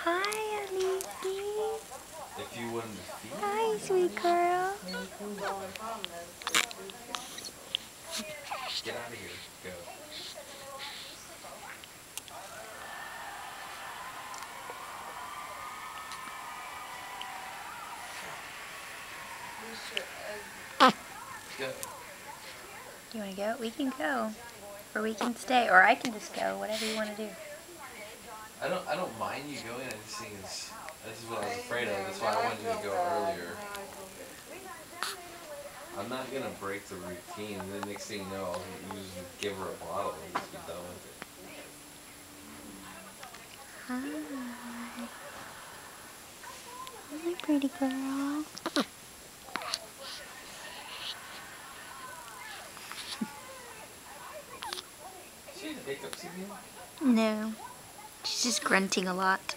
Hi, Aliki. If you wanted to feed Hi, sweet girl. get out of here. Go. Go. You want to go? We can go. Or we can stay. Or I can just go. Whatever you want to do. I don't mind you going. I just think this is what I was afraid of. That's why I wanted you to go earlier. I'm not gonna break the routine. And then next thing you know, I'll just give her a bottle and just be done with it. Hi. Hi, pretty girl. She had hiccups again? No. She's just grunting a lot.